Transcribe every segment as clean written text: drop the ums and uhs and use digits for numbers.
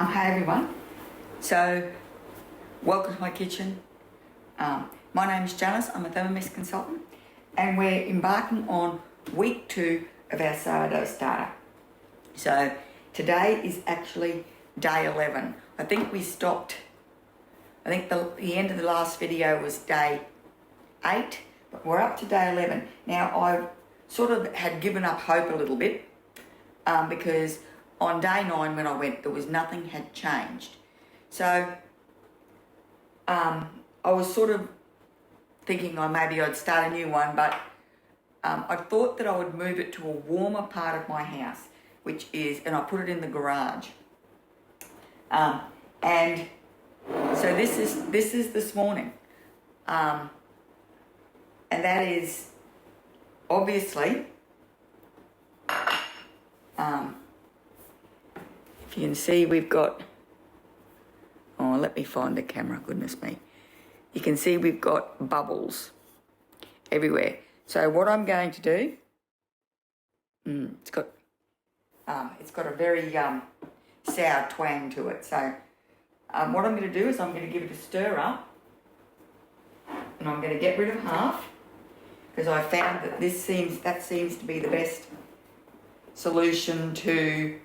Hi everyone. So, welcome to my kitchen. My name is Janice. I'm a Thermomix consultant, and we're embarking on week 2 of our sourdough starter. So, today is actually day 11. I think we stopped. I think the end of the last video was day 8, but we're up to day 11. Now, I sort of had given up hope a little bit because on day 9 when I went, there was nothing had changed. So I was sort of thinking maybe I'd start a new one, but I thought that I would move it to a warmer part of my house, which is, and I put it in the garage. And so this is this morning. And that is obviously, if you can see, we've got, oh, let me find the camera, goodness me. You can see we've got bubbles everywhere. So what I'm going to do, it's got a very sour twang to it. So what I'm going to do is I'm going to give it a stir up, and I'm going to get rid of half, because I found that that seems to be the best solution to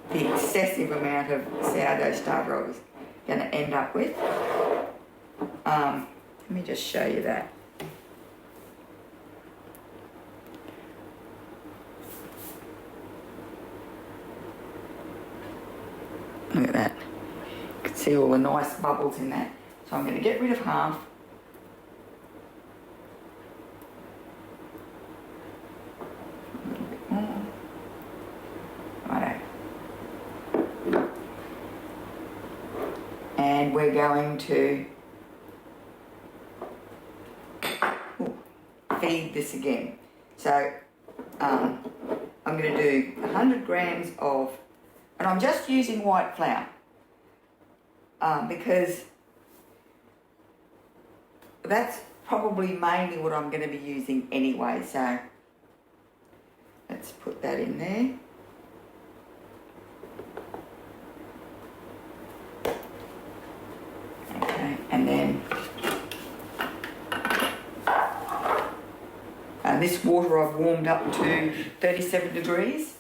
the excessive amount of sourdough starter I was going to end up with. Let me just show you that. Look at that. You can see all the nice bubbles in that. So I'm going to get rid of half. A little bit more. Righto. And we're going to feed this again. So I'm going to do 100 grams of, and I'm just using white flour because that's probably mainly what I'm going to be using anyway. So let's put that in there. Okay, and then this water I've warmed up to 37 degrees.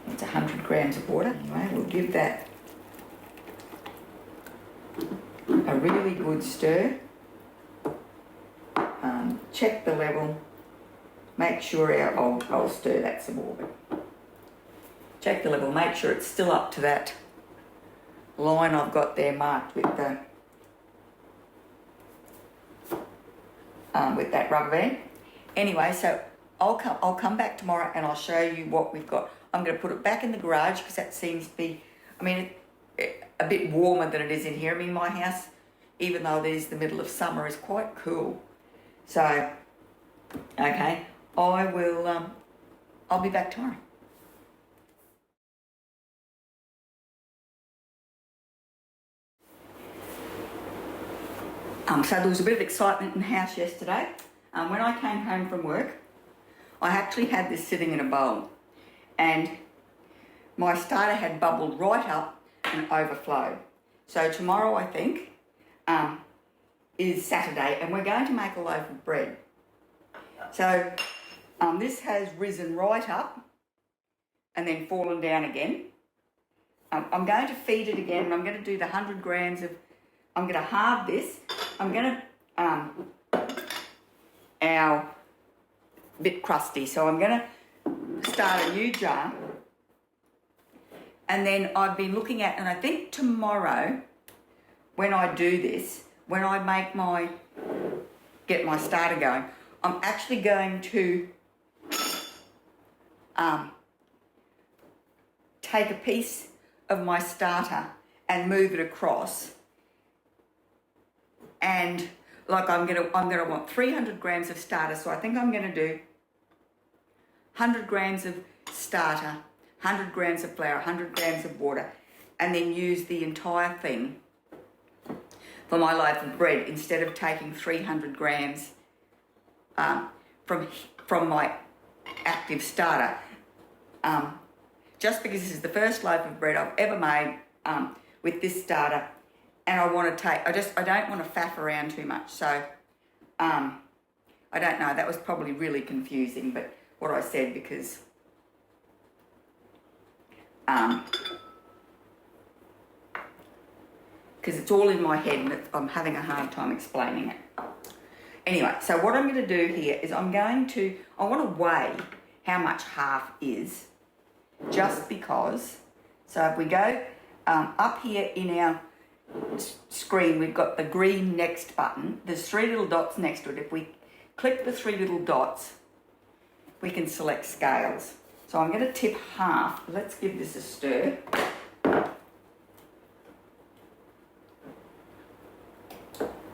It's 100 grams of water. Anyway, we'll give that a really good stir. Check the level. Make sure I'll stir that some more. Check the level. Make sure it's still up to that line I've got there marked with that rubber band. Anyway, so I'll come back tomorrow and I'll show you what we've got. I'm going to put it back in the garage because that seems to be, I mean, a bit warmer than it is in here. I mean, my house, even though it is the middle of summer, is quite cool. So, okay, I'll be back tomorrow. So there was a bit of excitement in the house yesterday. When I came home from work, I actually had this sitting in a bowl, and my starter had bubbled right up and overflowed. So tomorrow, I think, is Saturday, and we're going to make a loaf of bread. So this has risen right up and then fallen down again. I'm going to feed it again, and I'm going to do the 100 grams of, I'm going to halve this. I'm going to, our bit crusty, so I'm going to start a new jar. And then I've been looking at, and I think tomorrow, when I do this, when I get my starter going, I'm actually going to take a piece of my starter and move it across. And like I'm gonna want 300 grams of starter, so I think I'm gonna do 100 grams of starter, 100 grams of flour, 100 grams of water, and then use the entire thing for my loaf of bread instead of taking 300 grams from my active starter. Just because this is the first loaf of bread I've ever made with this starter, and I want to take, I don't want to faff around too much. So I don't know, that was probably really confusing, but what I said, because it's all in my head and I'm having a hard time explaining it. Anyway, so what I'm going to do here is I want to weigh how much half is, just because. So if we go up here in our screen, we've got the green next button. There's 3 little dots next to it. If we click the 3 little dots, we can select scales. So I'm going to tip half. Let's give this a stir.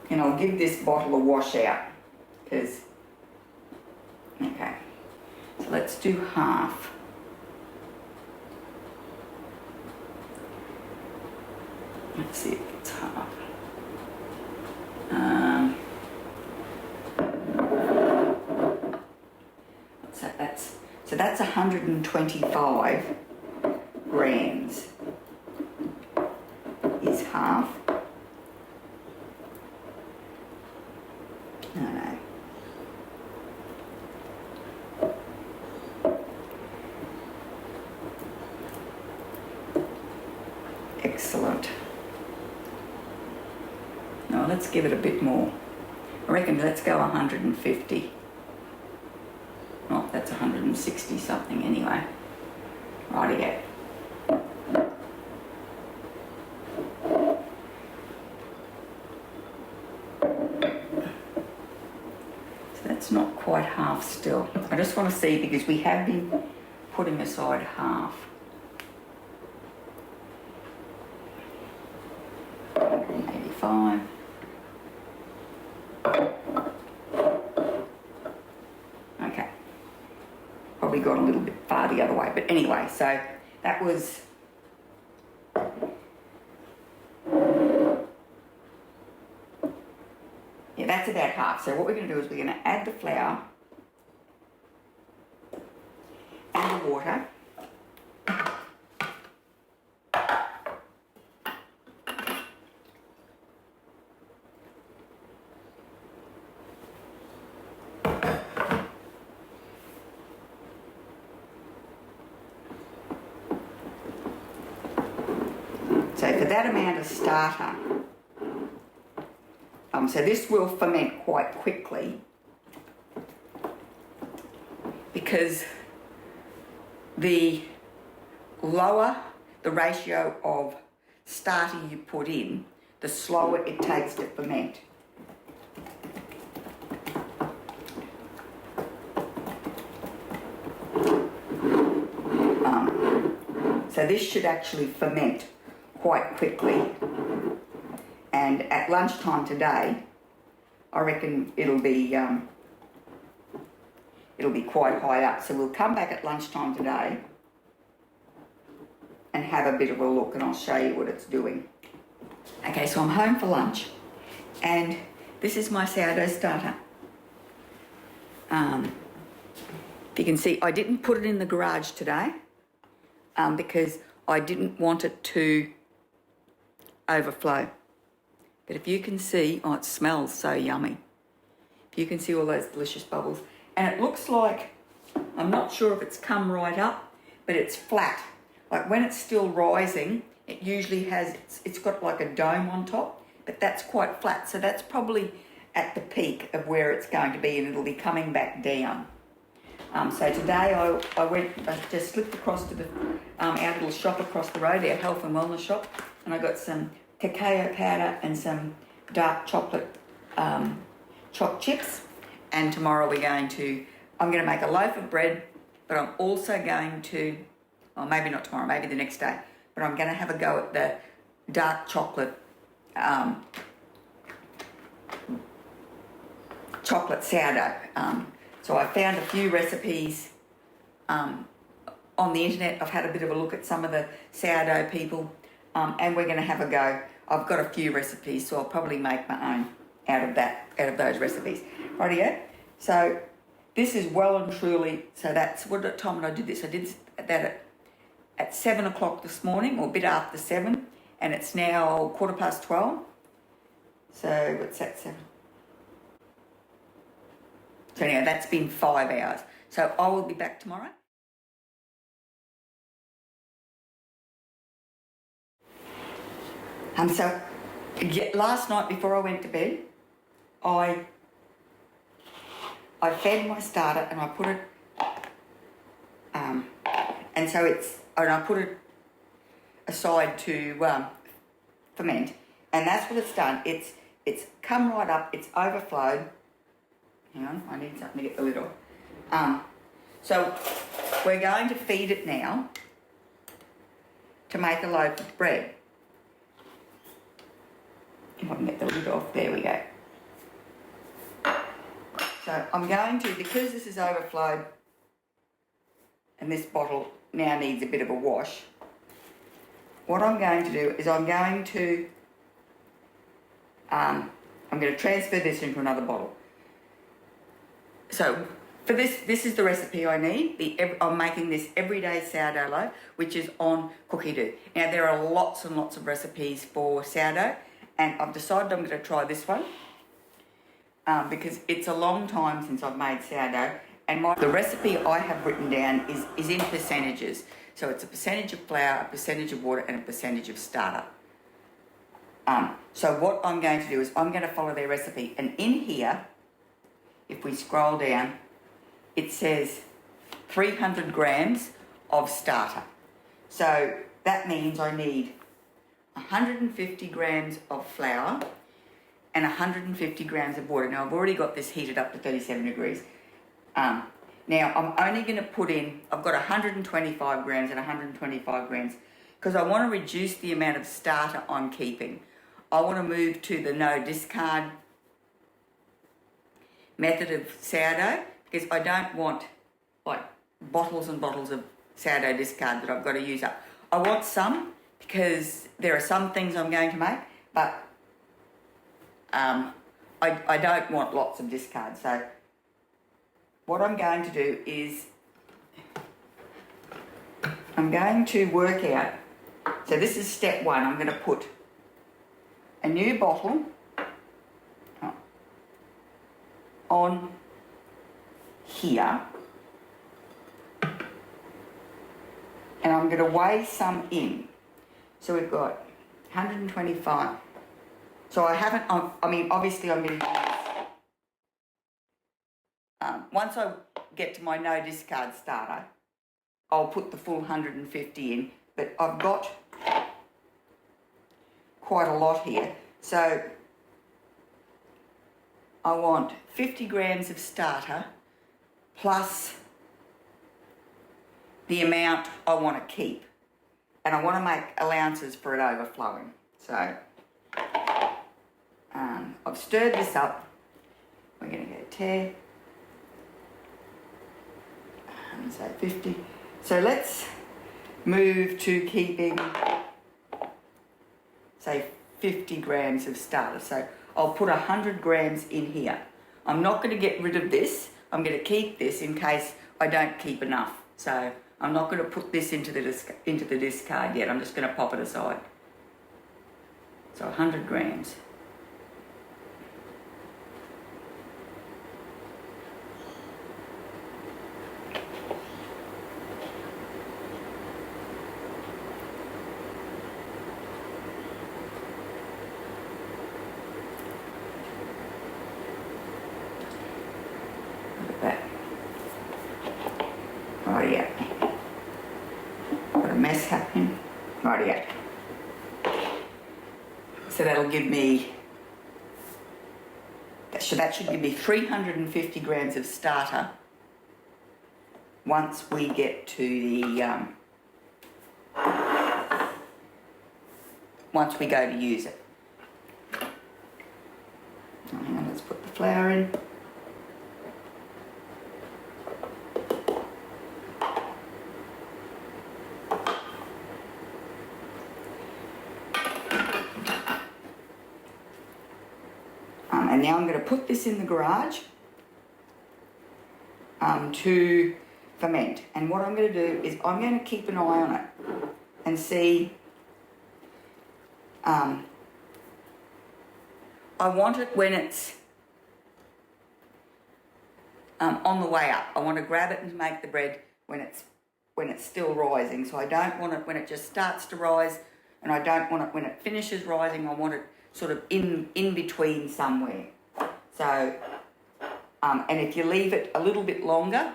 And I'll give this bottle a wash out, because, okay, so let's do half. Let's see if it's half. So that's 125 grams is half. No. Excellent. Now let's give it a bit more. I reckon let's go 150. Oh, that's 160 something anyway. Righty-go. It's not quite half still. I just want to see, because we have been putting aside half. 185. Okay. Probably got a little bit far the other way, but anyway, so that was that's about half. So what we're going to do is we're going to add the flour and the water. So for that amount of starter, so this will ferment quite quickly, because the lower the ratio of starter you put in, the slower it takes to ferment. So this should actually ferment quite quickly. And at lunchtime today, I reckon it'll be quite high up. So we'll come back at lunchtime today and have a bit of a look, and I'll show you what it's doing. Okay, so I'm home for lunch, and this is my sourdough starter. If you can see, I didn't put it in the garage today because I didn't want it to overflow. But if you can see, oh, it smells so yummy. If you can see all those delicious bubbles. And it looks like, I'm not sure if it's come right up, but it's flat. Like when it's still rising, it usually has, it's got like a dome on top, but that's quite flat. So that's probably at the peak of where it's going to be, and it'll be coming back down. So today I just slipped across to our little shop across the road, our health and wellness shop, and I got some cacao powder and some dark chocolate chopped chips. And tomorrow I'm going to make a loaf of bread, but I'm also going to, or maybe not tomorrow, maybe the next day, but I'm going to have a go at the dark chocolate chocolate sourdough. So I found a few recipes on the internet. I've had a bit of a look at some of the sourdough people, and we're going to have a go. I've got a few recipes, so I'll probably make my own out of those recipes. Rightio. So this is well and truly, so that's what time did I do this? I did that at 7 o'clock this morning, or a bit after 7, and it's now 12:15. So what's that, 7? So anyway, that's been 5 hours. So I will be back tomorrow. So last night before I went to bed, I fed my starter and I put it, and I put it aside to ferment, and that's what it's done. It's come right up, it's overflowed. Hang on, I need something to get the lid off. So we're going to feed it now to make a loaf of bread. If I can get the lid off, there we go. So I'm going to, because this is overflowed and this bottle now needs a bit of a wash, what I'm going to do is I'm going to transfer this into another bottle. So for this is the recipe I need. I'm making this everyday sourdough loaf, which is on Cookie Dough. Now there are lots and lots of recipes for sourdough, and I've decided I'm going to try this one because it's a long time since I've made sourdough, and the recipe I have written down is in percentages. So it's a percentage of flour, a percentage of water, and a percentage of starter. So what I'm going to do is I'm going to follow their recipe, and in here, if we scroll down, it says 300 grams of starter. So that means I need 150 grams of flour and 150 grams of water. Now I've already got this heated up to 37 degrees. Now I'm only going to put in, I've got 125 grams and 125 grams because I want to reduce the amount of starter I'm keeping. I want to move to the no discard method of sourdough because I don't want like bottles and bottles of sourdough discard that I've got to use up. I want some because there are some things I'm going to make, but I don't want lots of discard. So what I'm going to do is I'm going to work out, so this is step 1, I'm going to put a new bottle on here, and I'm going to weigh some in. So we've got 125. So I haven't, I mean, obviously I'm going to use, once I get to my no discard starter, I'll put the full 150 in, but I've got quite a lot here. So I want 50 grams of starter plus the amount I want to keep. And I want to make allowances for it overflowing. So I've stirred this up. We're going to go 10. So 50. So let's move to keeping, say, 50 grams of starter. So I'll put 100 grams in here. I'm not going to get rid of this. I'm going to keep this in case I don't keep enough. So I'm not going to put this into the discard yet. I'm just going to pop it aside. So 100 grams. Rightio. Got a mess happening. Rightio. So that'll give me, that should give me 350 grams of starter once we get to the, once we go to use it. Oh, hang on, let's put the flour in. And now I'm going to put this in the garage to ferment. And what I'm going to do is I'm going to keep an eye on it and see. I want it when it's on the way up. I want to grab it and make the bread when it's still rising. So I don't want it when it just starts to rise, and I don't want it when it finishes rising. I want it sort of in between somewhere. So, and if you leave it a little bit longer,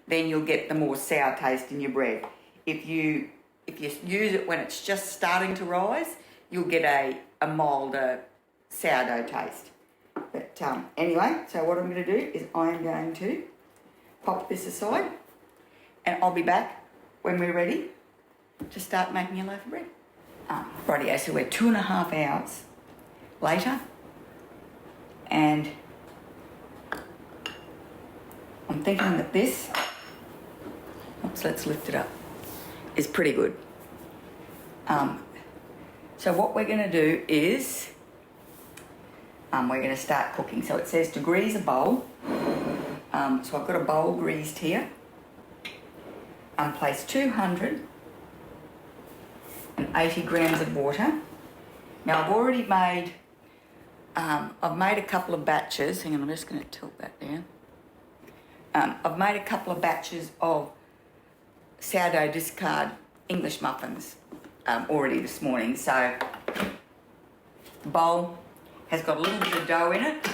then you'll get the more sour taste in your bread. If you use it when it's just starting to rise, you'll get a milder sourdough taste. But anyway, so what I'm going to do is I'm going to pop this aside, and I'll be back when we're ready to start making a loaf of bread. Rightio, so we're 2.5 hours later, and I'm thinking that this, let's lift it up, is pretty good. So what we're going to do is we're going to start cooking. So it says to grease a bowl. So I've got a bowl greased here. Place 280 grams of water. Now I've already made, I've made a couple of batches. Hang on, I'm just going to tilt that down. I've made a couple of batches of sourdough discard English muffins already this morning. So the bowl has got a little bit of dough in it,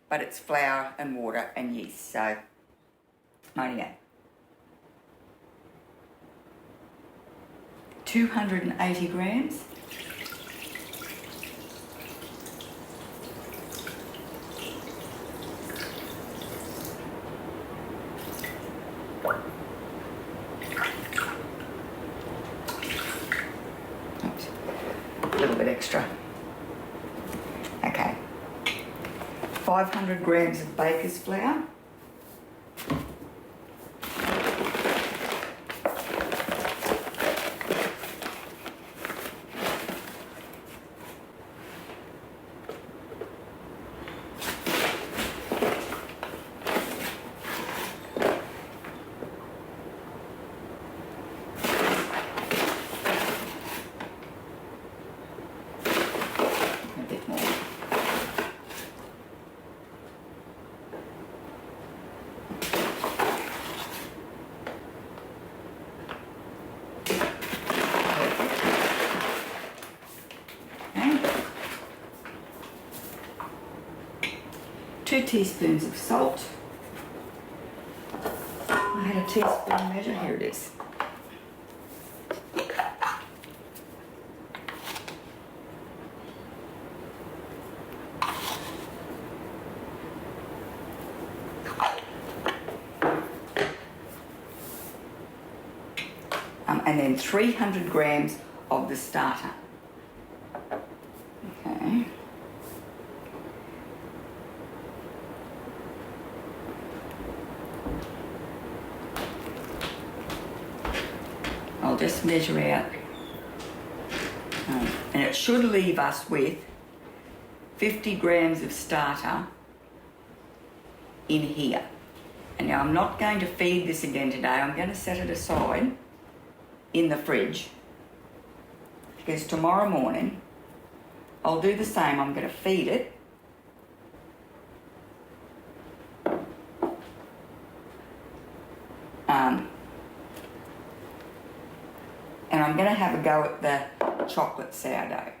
but it's flour and water and yeast. So 98. 280 grams. Oops. A little bit extra. Okay. 500 grams of baker's flour. A bit more. Okay. 2 teaspoons of salt. I had a teaspoon measure, here it is. And then 300 grams of the starter. Okay. I'll just measure out. And it should leave us with 50 grams of starter in here. And now I'm not going to feed this again today. I'm going to set it aside in the fridge, because tomorrow morning I'll do the same. I'm going to feed it and I'm going to have a go at the chocolate sourdough.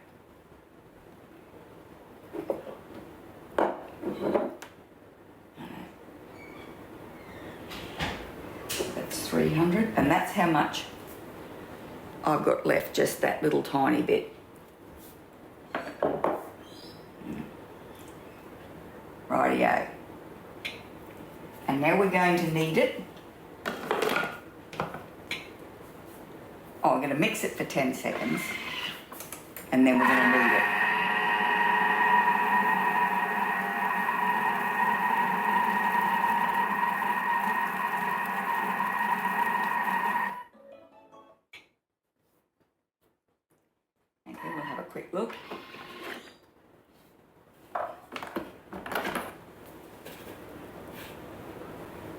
That's 300, and that's how much I've got left, just that little tiny bit. Rightio. And now we're going to knead it. Oh, I'm going to mix it for 10 seconds, and then we're going to knead it. Okay, we'll have a quick look.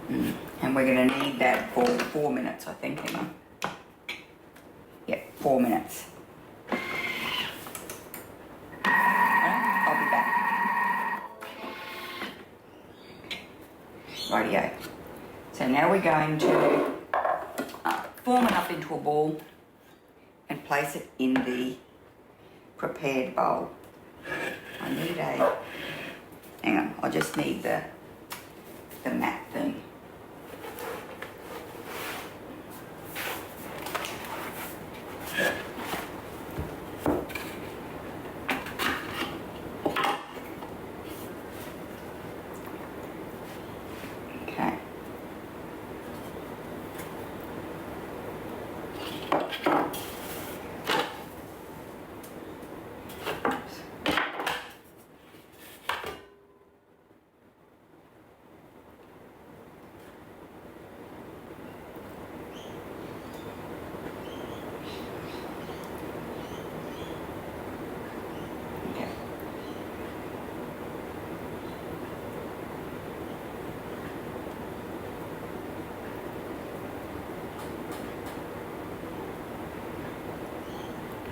And we're going to knead that for 4 minutes, I think. Hang on. Yep, 4 minutes. I'll be back. Rightio. So now we're going to form it up into a ball and place it in the prepared bowl. I need a, hang on, I just need the mat thing. Okay.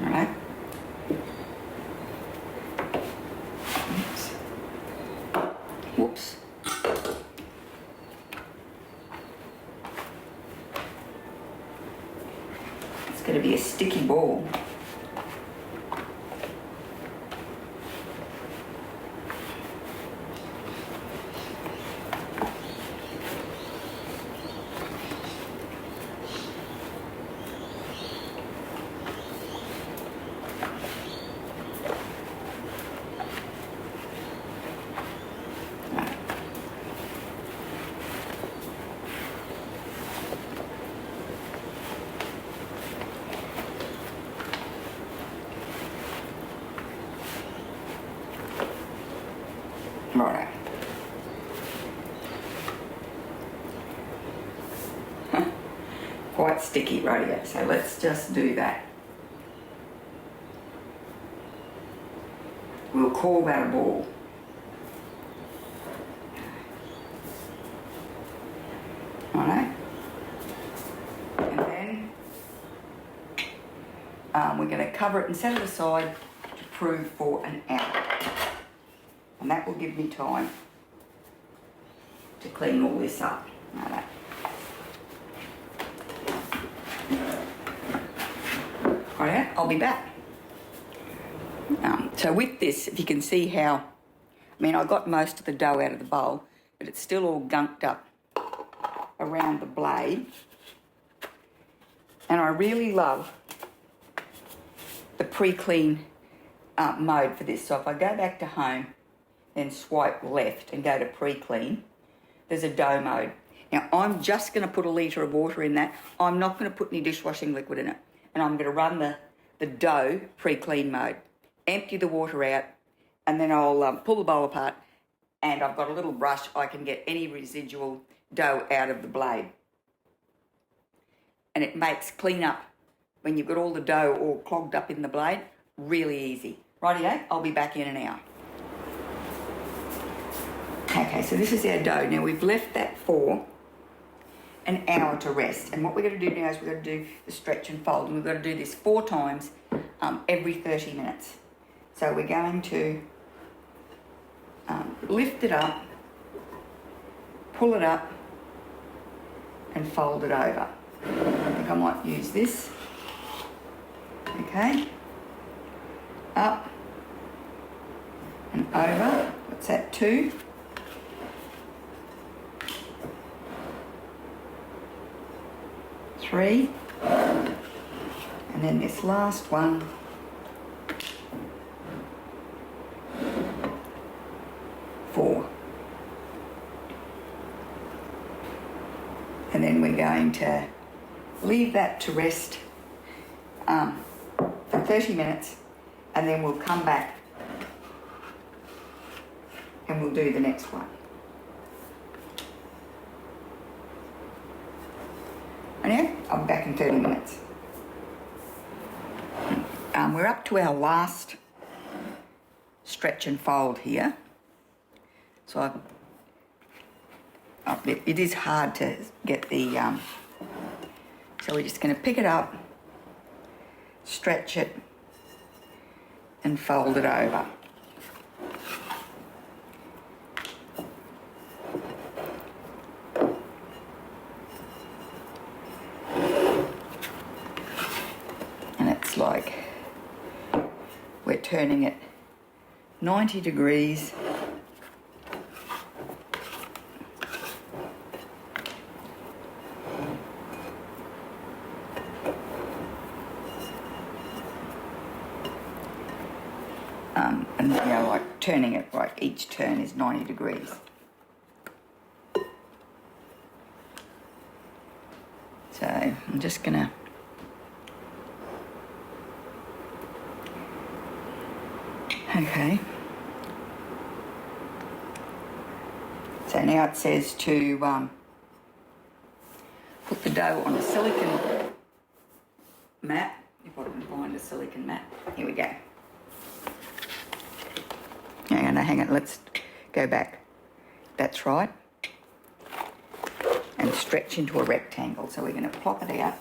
Alright. Whoops. It's going to be a sticky ball. Righto. Quite sticky, rightio. So let's just do that. We'll call that a ball. Righto. And then we're going to cover it and set it aside to prove for an hour. And that will give me time to clean all this up. Righto. Righto, I'll be back. So with this, if you can see how, I mean, I got most of the dough out of the bowl, but it's still all gunked up around the blade. And I really love the pre-clean mode for this. So if I go back to home, then swipe left and go to pre-clean, there's a dough mode. Now, I'm just going to put a litre of water in that. I'm not going to put any dishwashing liquid in it. And I'm going to run the dough pre-clean mode, empty the water out, and then I'll pull the bowl apart, and I've got a little brush. I can get any residual dough out of the blade. And it makes clean up when you've got all the dough all clogged up in the blade really easy. Rightio, I'll be back in an hour. Okay, so this is our dough. Now, we've left that for an hour to rest. And what we're going to do now is we're going to do the stretch and fold. And we've got to do this 4 times every 30 minutes. So we're going to lift it up, pull it up, and fold it over. I think I might use this. Okay. Up and over. What's that, 2? 3, and then this last one, 4. And then we're going to leave that to rest for 30 minutes, and then we'll come back and we'll do the next one. And yeah, I'll be back in 30 minutes. We're up to our last stretch and fold here. So I've it is hard to get the, so we're just going to pick it up, stretch it and fold it over. And it's like we're turning it 90 degrees. And you know, like turning it, like each turn is 90 degrees. So I'm just gonna okay. So now it says to put the dough on a silicone mat. If I can find a silicone mat. Here we go. Hang on, let's go back. That's right. And stretch into a rectangle. So we're going to plop it out.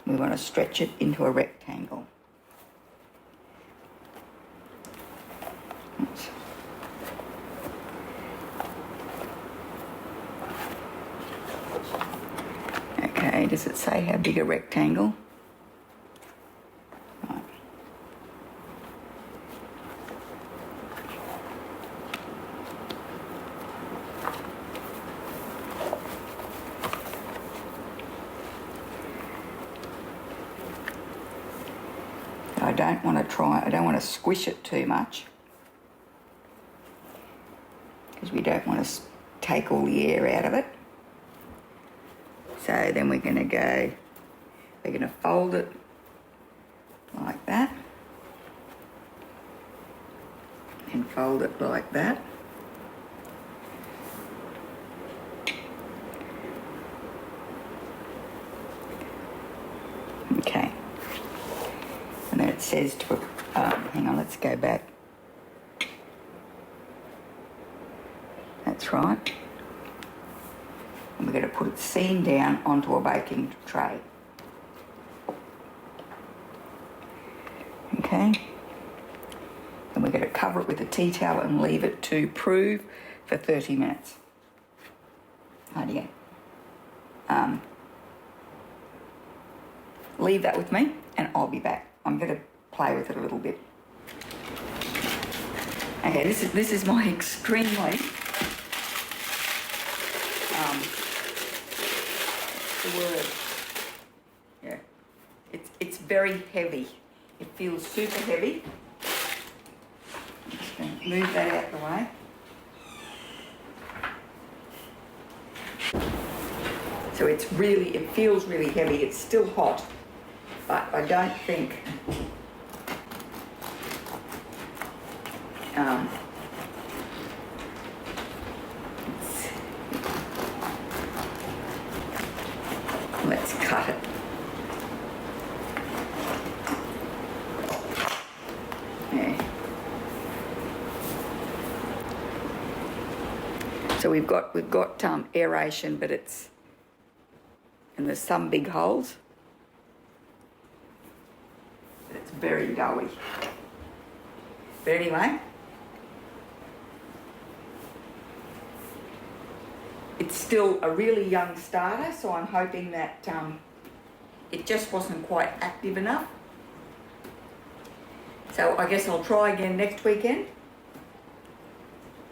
We want to stretch it into a rectangle. Oops. Okay, does it say how big a rectangle? Right. I don't want to squish it too much because we don't want to take all the air out of it. So then we're going to fold it like that and fold it like that. Okay. And then it says to, hang on, let's go back. That's right. And we're going to put it seam down onto a baking tray. Okay. And we're going to cover it with a tea towel and leave it to prove for 30 minutes. Idea. Leave that with me and I'll be back. I'm going to play with it a little bit. Okay, this is my extremely the word. Yeah, it's very heavy. It feels super heavy. I'm just going to move that out of the way. So it feels really heavy. It's still hot, but I don't think let's cut it. Yeah. So we've got aeration, but and there's some big holes. But it's very doughy. But anyway, it's still a really young starter, so I'm hoping that it just wasn't quite active enough. So I guess I'll try again next weekend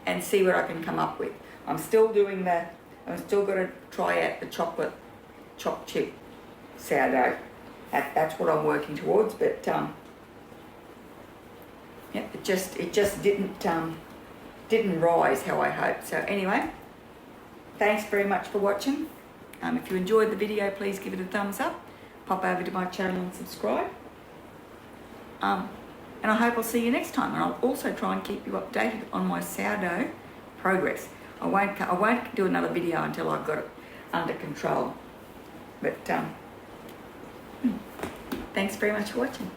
and see what I can come up with. I'm still going to try out the chocolate chopped chip sourdough. That's what I'm working towards, but yeah, it just didn't rise how I hoped. So anyway, thanks very much for watching. If you enjoyed the video, please give it a thumbs up. Pop over to my channel and subscribe. And I hope I'll see you next time. And I'll also try and keep you updated on my sourdough progress. I won't do another video until I've got it under control. But Thanks very much for watching.